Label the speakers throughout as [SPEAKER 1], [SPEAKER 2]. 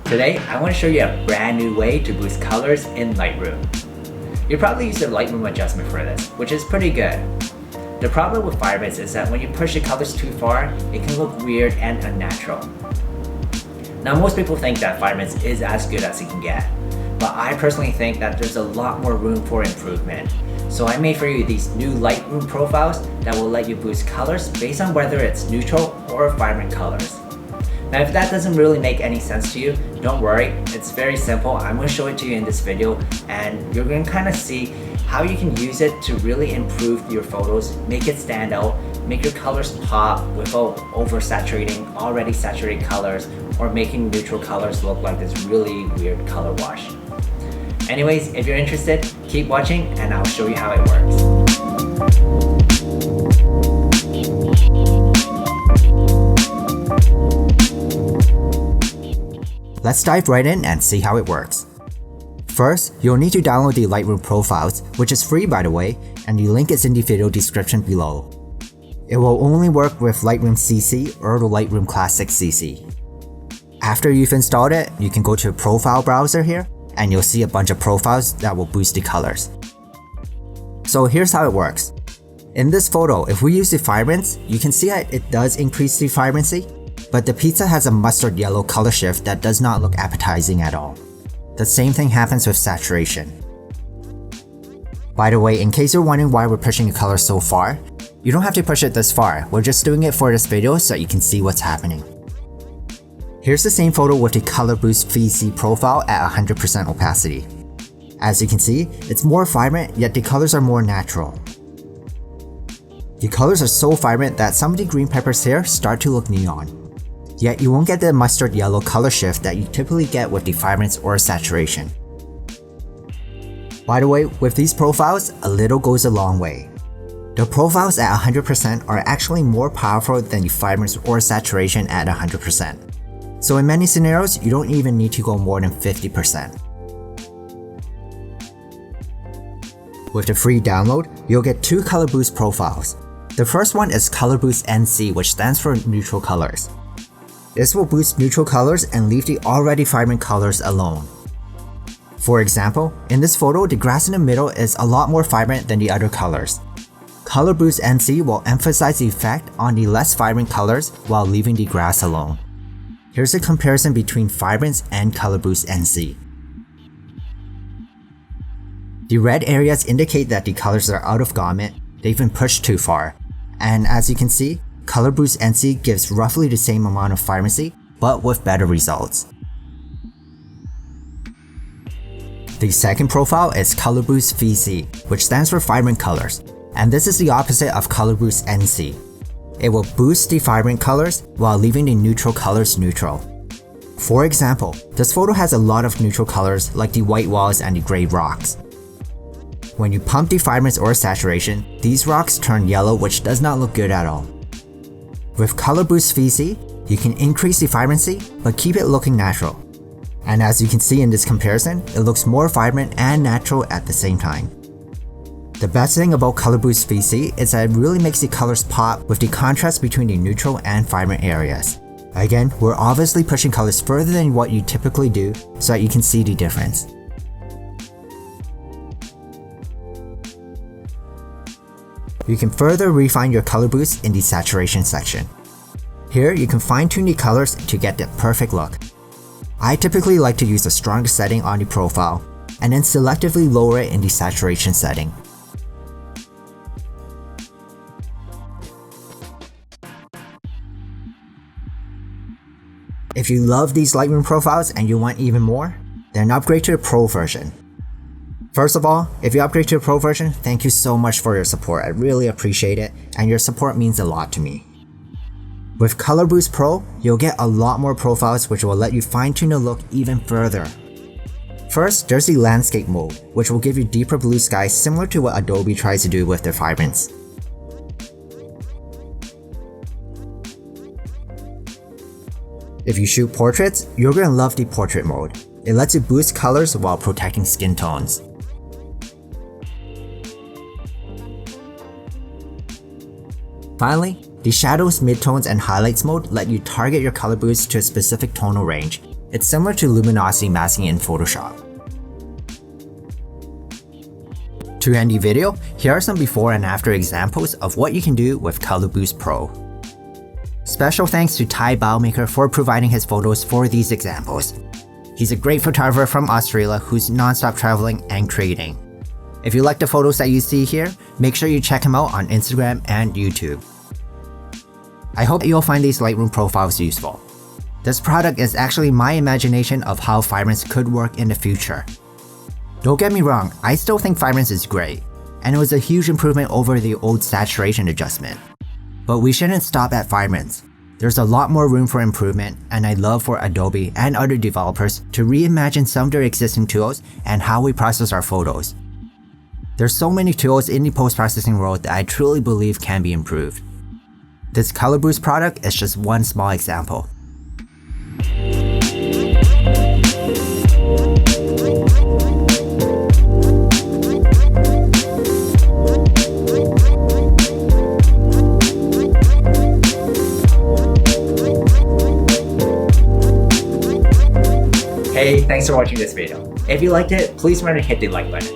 [SPEAKER 1] Today, I want to show you a brand new way to boost colors in Lightroom. You probably use the Lightroom adjustment for this, which is pretty good. The problem with firebits is that when you push the colors too far, it can look weird and unnatural. Now, most people think that firebits is as good as it can get, but I personally think that there's a lot more room for improvement. So I made for you these new Lightroom profiles that will let you boost colors based on whether it's neutral or vibrant colors. Now, if that doesn't really make any sense to you, don't worry, it's very simple. I'm going to show it to you in this video, and you're going to kind of see how you can use it to really improve your photos, make it stand out, make your colors pop without oversaturating already saturated colors or making neutral colors look like this really weird color wash. Anyways, if you're interested, keep watching and I'll show you how it works. Let's dive right in and see how it works. First, you'll need to download the Lightroom profiles, which is free by the way, and the link is in the video description below. It will only work with Lightroom CC or the Lightroom Classic CC. After you've installed it, you can go to a profile browser here, and you'll see a bunch of profiles that will boost the colors. So here's how it works. In this photo, if we use the vibrance, you can see that it does increase the vibrancy, but the pizza has a mustard yellow color shift that does not look appetizing at all. The same thing happens with saturation. By the way, in case you're wondering why we're pushing the color so far, you don't have to push it this far, we're just doing it for this video so that you can see what's happening. Here's the same photo with the Color Boost CC profile at 100% opacity. As you can see, it's more vibrant, yet the colors are more natural. The colors are so vibrant that some of the green peppers here start to look neon. Yet you won't get the mustard yellow color shift that you typically get with the vibrance or saturation. By the way, with these profiles, a little goes a long way. The profiles at 100% are actually more powerful than the vibrance or saturation at 100%. So in many scenarios, you don't even need to go more than 50%. With the free download, you'll get two Color Boost profiles. The first one is Color Boost NC, which stands for neutral colors. This will boost neutral colors and leave the already vibrant colors alone. For example, in this photo, the grass in the middle is a lot more vibrant than the other colors. Color Boost NC will emphasize the effect on the less vibrant colors while leaving the grass alone. Here's a comparison between Vibrance and Color Boost NC. The red areas indicate that the colors are out of garment, they've been pushed too far. And as you can see, Color Boost NC gives roughly the same amount of vibrancy, but with better results. The second profile is Color Boost VC, which stands for Vibrant Colors, and this is the opposite of Color Boost NC. It will boost the vibrant colors while leaving the neutral colors neutral. For example, this photo has a lot of neutral colors like the white walls and the gray rocks. When you pump the vibrance or saturation, these rocks turn yellow, which does not look good at all. With Color Boost VC, you can increase the vibrancy but keep it looking natural. And as you can see in this comparison, it looks more vibrant and natural at the same time. The best thing about Color Boost VC is that it really makes the colors pop with the contrast between the neutral and vibrant areas. Again, we're obviously pushing colors further than what you typically do so that you can see the difference. You can further refine your color boost in the saturation section. Here, you can fine-tune the colors to get the perfect look. I typically like to use the strongest setting on the profile, and then selectively lower it in the saturation setting. If you love these Lightroom profiles and you want even more, then upgrade to the Pro version. First of all, if you upgrade to the Pro version, thank you so much for your support. I really appreciate it, and your support means a lot to me. With Color Boost Pro, you'll get a lot more profiles which will let you fine-tune the look even further. First, there's the landscape mode, which will give you deeper blue skies similar to what Adobe tries to do with their vibrance. If you shoot portraits, you're gonna love the portrait mode. It lets you boost colors while protecting skin tones. Finally, the shadows, midtones, and highlights mode let you target your color boost to a specific tonal range. It's similar to luminosity masking in Photoshop. To end the video, here are some before and after examples of what you can do with Color Boost Pro. Special thanks to Bowmaker for providing his photos for these examples. He's a great photographer from Australia who's non-stop traveling and creating. If you like the photos that you see here, make sure you check him out on Instagram and YouTube. I hope you'll find these Lightroom profiles useful. This product is actually my imagination of how vibrance could work in the future. Don't get me wrong, I still think vibrance is great, and it was a huge improvement over the old saturation adjustment. But we shouldn't stop at vibrance. There's a lot more room for improvement, and I'd love for Adobe and other developers to reimagine some of their existing tools and how we process our photos. There's so many tools in the post-processing world that I truly believe can be improved. This Color Boost product is just one small example. Hey, thanks for watching this video. If you liked it, please remember to hit the like button.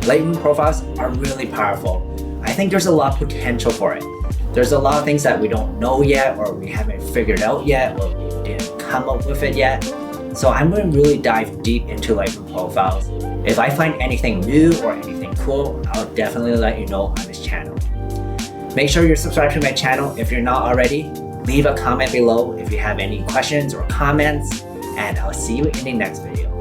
[SPEAKER 1] Lightroom profiles are really powerful. I think there's a lot of potential for it. There's a lot of things that we don't know yet, or we haven't figured out yet, or we didn't come up with it yet. So I'm going to really dive deep into Lightroom profiles. If I find anything new or anything cool, I'll definitely let you know on this channel. Make sure you're subscribed to my channel if you're not already. Leave a comment below if you have any questions or comments, and I'll see you in the next video.